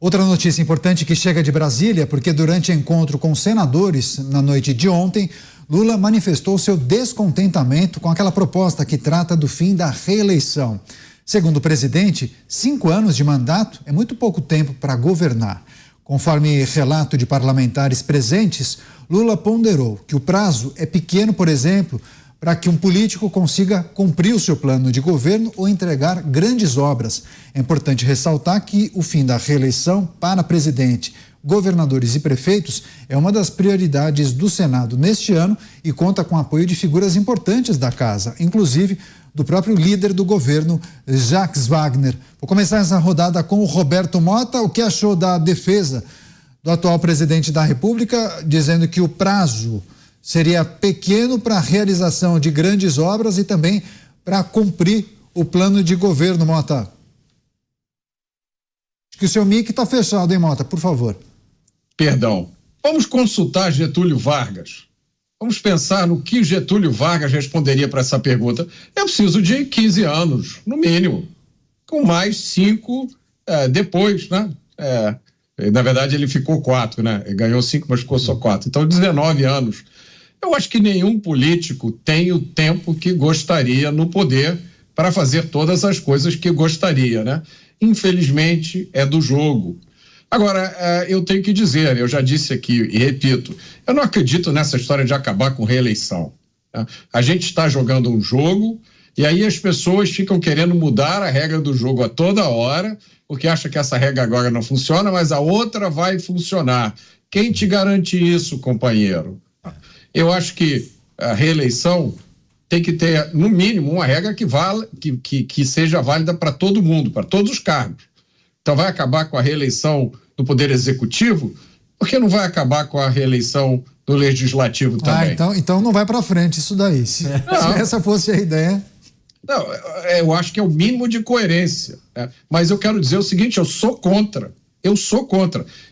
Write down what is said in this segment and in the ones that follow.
Outra notícia importante que chega de Brasília, porque durante encontro com senadores na noite de ontem, Lula manifestou seu descontentamento com aquela proposta que trata do fim da reeleição. Segundo o presidente, 5 anos de mandato é muito pouco tempo para governar. Conforme relato de parlamentares presentes, Lula ponderou que o prazo é pequeno, por exemplo, para que um político consiga cumprir o seu plano de governo ou entregar grandes obras. É importante ressaltar que o fim da reeleição para presidente, governadores e prefeitos é uma das prioridades do Senado neste ano e conta com o apoio de figuras importantes da casa, inclusive do próprio líder do governo, Jacques Wagner. Vou começar essa rodada com o Roberto Mota. O que achou da defesa do atual presidente da República, dizendo que o prazo seria pequeno para a realização de grandes obras e também para cumprir o plano de governo, Mota? Acho que o seu mic está fechado, hein, Mota? Por favor. Perdão. Vamos consultar Getúlio Vargas. Vamos pensar no que Getúlio Vargas responderia para essa pergunta. Eu preciso de 15 anos, no mínimo, com mais 5 depois, né? Na verdade, ele ficou 4, né? Ele ganhou 5, mas ficou só 4. Então, 19 anos. Eu acho que nenhum político tem o tempo que gostaria no poder para fazer todas as coisas que gostaria, né? Infelizmente, é do jogo. Agora, eu tenho que dizer, eu já disse aqui e repito, eu não acredito nessa história de acabar com reeleição. Né? A gente está jogando um jogo e aí as pessoas ficam querendo mudar a regra do jogo a toda hora, porque acha que essa regra agora não funciona, mas a outra vai funcionar. Quem te garante isso, companheiro? Eu acho que a reeleição tem que ter, no mínimo, uma regra que seja válida para todo mundo, para todos os cargos. Então vai acabar com a reeleição do Poder Executivo? Por que não vai acabar com a reeleição do Legislativo também? Então não vai para frente isso daí. Se essa fosse a ideia... Não, eu acho que é o mínimo de coerência. Né? Mas eu quero dizer o seguinte, eu sou contra.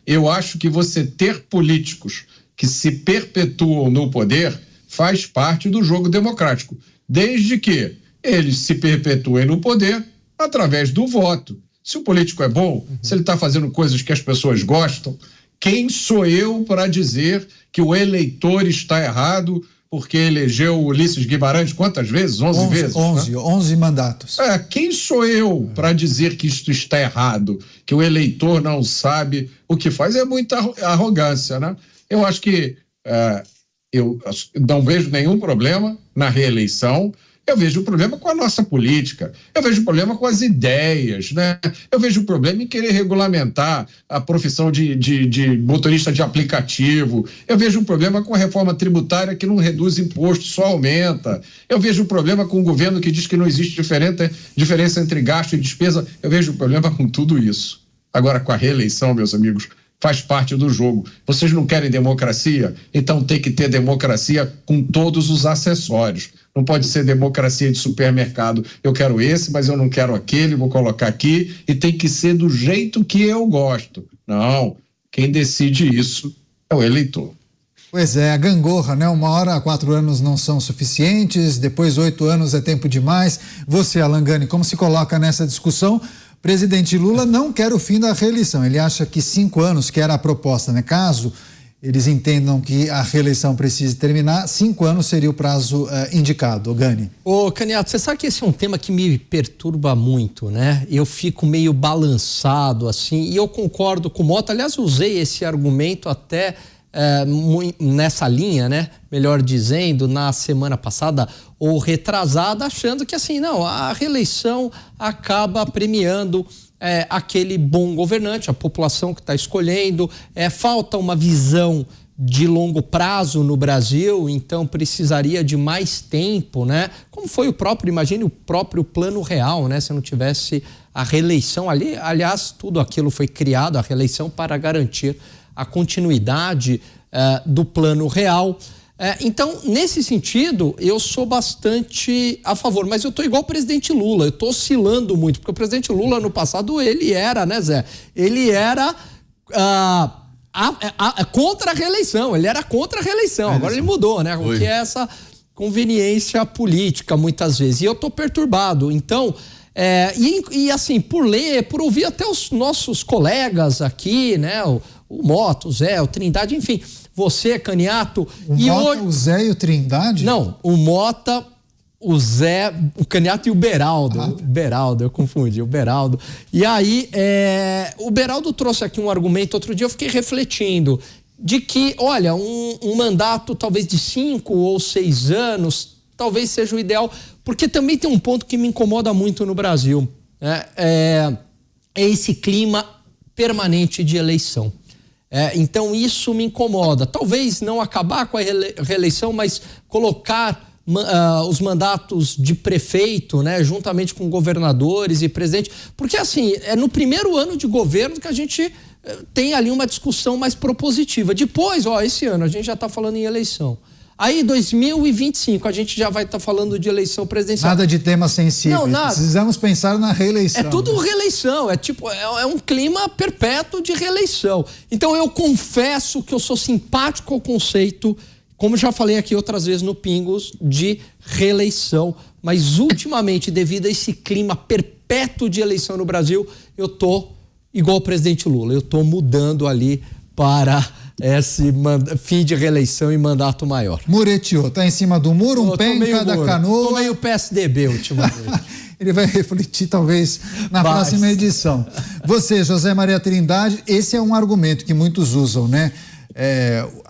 Eu acho que você ter políticos que se perpetuam no poder faz parte do jogo democrático, desde que eles se perpetuem no poder através do voto. Se o político é bom, se ele está fazendo coisas que as pessoas gostam, quem sou eu para dizer que o eleitor está errado porque elegeu Ulisses Guimarães quantas vezes? 11 vezes? 11 mandatos. Quem sou eu para dizer que isto está errado, que o eleitor não sabe o que faz? É muita arrogância, né? Eu acho que eu não vejo nenhum problema na reeleição. Eu vejo o problema com a nossa política, eu vejo o problema com as ideias, né? Eu vejo o problema em querer regulamentar a profissão de motorista de aplicativo, eu vejo o problema com a reforma tributária que não reduz imposto, só aumenta, eu vejo o problema com o governo que diz que não existe diferença entre gasto e despesa, eu vejo o problema com tudo isso. Agora, com a reeleição, meus amigos, faz parte do jogo. Vocês não querem democracia? Então tem que ter democracia com todos os acessórios. Não pode ser democracia de supermercado. Eu quero esse, mas eu não quero aquele, vou colocar aqui, e tem que ser do jeito que eu gosto. Não, quem decide isso é o eleitor. Pois é, a gangorra, né? 1 hora, 4 anos não são suficientes, depois 8 anos é tempo demais. Você, Alan Gani, como se coloca nessa discussão? Presidente Lula não quer o fim da reeleição. Ele acha que 5 anos, que era a proposta, né? Caso eles entendam que a reeleição precise terminar, 5 anos seria o prazo indicado. Gani. Ô, Caniato, você sabe que esse é um tema que me perturba muito, né? Eu fico meio balançado, assim, e eu concordo com o Mota. Aliás, usei esse argumento até nessa linha, né? Melhor dizendo, na semana passada ou retrasada, achando que assim, não, a reeleição acaba premiando aquele bom governante, a população que está escolhendo, falta uma visão de longo prazo no Brasil, então precisaria de mais tempo, né? Como foi imagine o próprio Plano Real, né? Se não tivesse a reeleição ali, aliás, tudo aquilo foi criado, a reeleição, para garantir a continuidade do Plano Real. Então, nesse sentido, eu sou bastante a favor, mas eu estou igual o presidente Lula, eu estou oscilando muito, porque o presidente Lula, no passado, ele era, né, Zé? Ele era contra a reeleição, agora ele mudou, né? Porque é essa conveniência política, muitas vezes, e eu estou perturbado. Então, E assim, por ler, por ouvir até os nossos colegas aqui, né? O Mota, o Zé, o Trindade, enfim, você, Caniato. O Zé e o Trindade? Não, o Mota, o Zé, o Caniato e o Beraldo. O Beraldo, eu confundi, o Beraldo. E aí, o Beraldo trouxe aqui um argumento, outro dia eu fiquei refletindo, de que, olha, um mandato talvez de 5 ou 6 anos, talvez seja o ideal, porque também tem um ponto que me incomoda muito no Brasil, né? É esse clima permanente de eleição. Então isso me incomoda. Talvez não acabar com a reeleição, mas colocar os mandatos de prefeito, né, juntamente com governadores e presidente, porque assim, é no primeiro ano de governo que a gente tem ali uma discussão mais propositiva. Depois, esse ano a gente já está falando em eleição. Aí, 2025, a gente já vai estar falando de eleição presidencial. Nada de tema sensível. Não, nada. Precisamos pensar na reeleição. É tudo reeleição, é um clima perpétuo de reeleição. Então, eu confesso que eu sou simpático ao conceito, como já falei aqui outras vezes no Pingos, de reeleição. Mas, ultimamente, devido a esse clima perpétuo de eleição no Brasil, eu tô igual o presidente Lula. Eu tô mudando ali para esse fim de reeleição e mandato maior. Mureteou, tá em cima do muro, um pé em cada canoa. Tô meio PSDB ultimamente. Ele vai refletir talvez na próxima edição. Você, José Maria Trindade, esse é um argumento que muitos usam, né?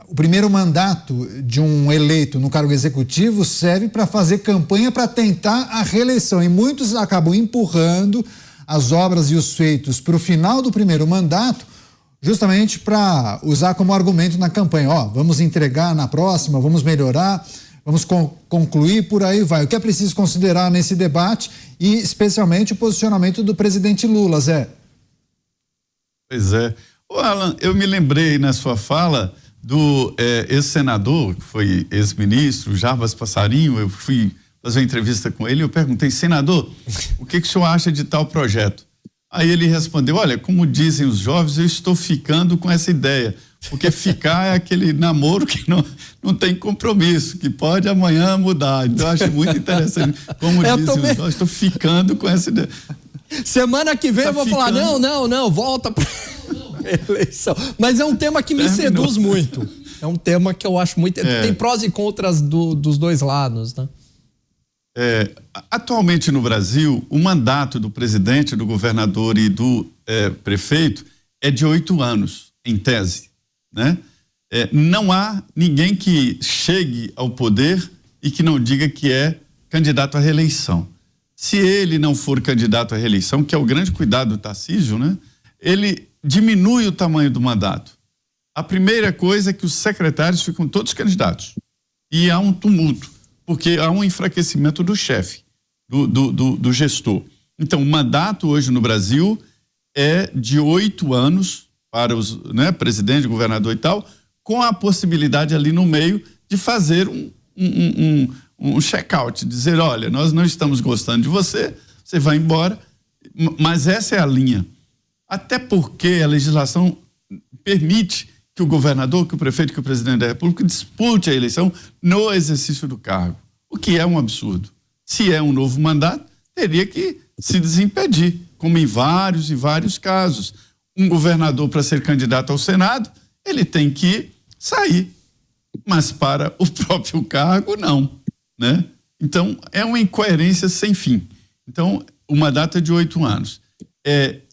O primeiro mandato de um eleito no cargo executivo serve para fazer campanha para tentar a reeleição, e muitos acabam empurrando as obras e os feitos para o final do primeiro mandato, justamente para usar como argumento na campanha. Vamos entregar na próxima, vamos melhorar, vamos concluir, por aí vai. O que é preciso considerar nesse debate e especialmente o posicionamento do presidente Lula, Zé? Pois é. Alan, eu me lembrei na sua fala do ex-senador, que foi ex-ministro, Jarbas Passarinho. Eu fui fazer uma entrevista com ele e eu perguntei: senador, o que o senhor acha de tal projeto? Aí ele respondeu: olha, como dizem os jovens, eu estou ficando com essa ideia, porque ficar é aquele namoro que não tem compromisso, que pode amanhã mudar. Então eu acho muito interessante, como dizem os jovens, estou ficando com essa ideia. Semana que vem eu vou falar, não, volta para eleição. Mas é um tema que me seduz muito. É um tema que eu acho muito... Tem prós e contras dos dois lados, né? Atualmente no Brasil, o mandato do presidente, do governador e do prefeito é de 8 anos, em tese, né? Não há ninguém que chegue ao poder e que não diga que é candidato à reeleição. Se ele não for candidato à reeleição, que é o grande cuidado do Tarcísio, né? Ele diminui o tamanho do mandato. A primeira coisa é que os secretários ficam todos candidatos e há um tumulto, porque há um enfraquecimento do chefe, do gestor. Então, o mandato hoje no Brasil é de 8 anos para os presidente, governador e tal, com a possibilidade ali no meio de fazer um check-out, dizer: olha, nós não estamos gostando de você, você vai embora, mas essa é a linha. Até porque a legislação permite que o governador, que o prefeito, que o presidente da República dispute a eleição no exercício do cargo, o que é um absurdo. Se é um novo mandato, teria que se desimpedir, como em vários e vários casos. Um governador, para ser candidato ao Senado, ele tem que sair, mas para o próprio cargo, não, né? Então, é uma incoerência sem fim. Então, o mandato é de 8 anos.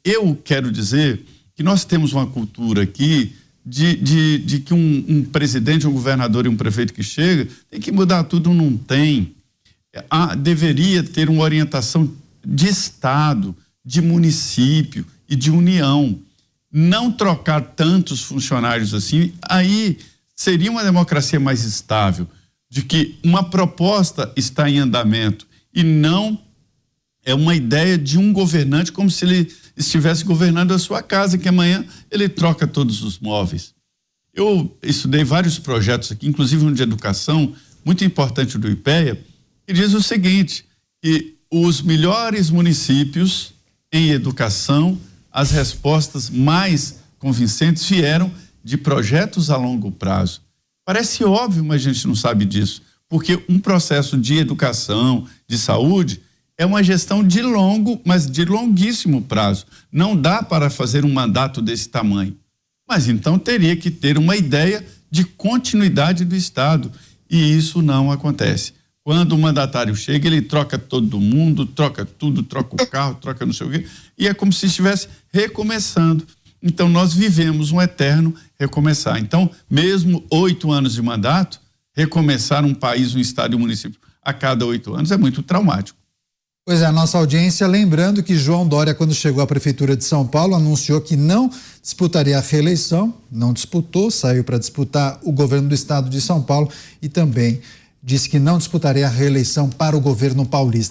Eu quero dizer que nós temos uma cultura aqui de que um presidente, um governador e um prefeito que chega tem que mudar tudo. Não tem. Deveria ter uma orientação de Estado, de município e de União. Não trocar tantos funcionários assim, aí seria uma democracia mais estável, de que uma proposta está em andamento e não é uma ideia de um governante como se ele estivesse governando a sua casa, que amanhã ele troca todos os móveis. Eu estudei vários projetos aqui, inclusive um de educação, muito importante do IPEA, que diz o seguinte, que os melhores municípios em educação, as respostas mais convincentes vieram de projetos a longo prazo. Parece óbvio, mas a gente não sabe disso, porque um processo de educação, de saúde, é uma gestão de longo, mas de longuíssimo prazo. Não dá para fazer um mandato desse tamanho. Mas então teria que ter uma ideia de continuidade do Estado. E isso não acontece. Quando o mandatário chega, ele troca todo mundo, troca tudo, troca o carro, troca não sei o quê, e é como se estivesse recomeçando. Então, nós vivemos um eterno recomeçar. Então, mesmo 8 anos de mandato, recomeçar um país, um estado e um município a cada 8 anos é muito traumático. Pois é, a nossa audiência, lembrando que João Dória, quando chegou à Prefeitura de São Paulo, anunciou que não disputaria a reeleição, não disputou, saiu para disputar o governo do estado de São Paulo e também disse que não disputaria a reeleição para o governo paulista.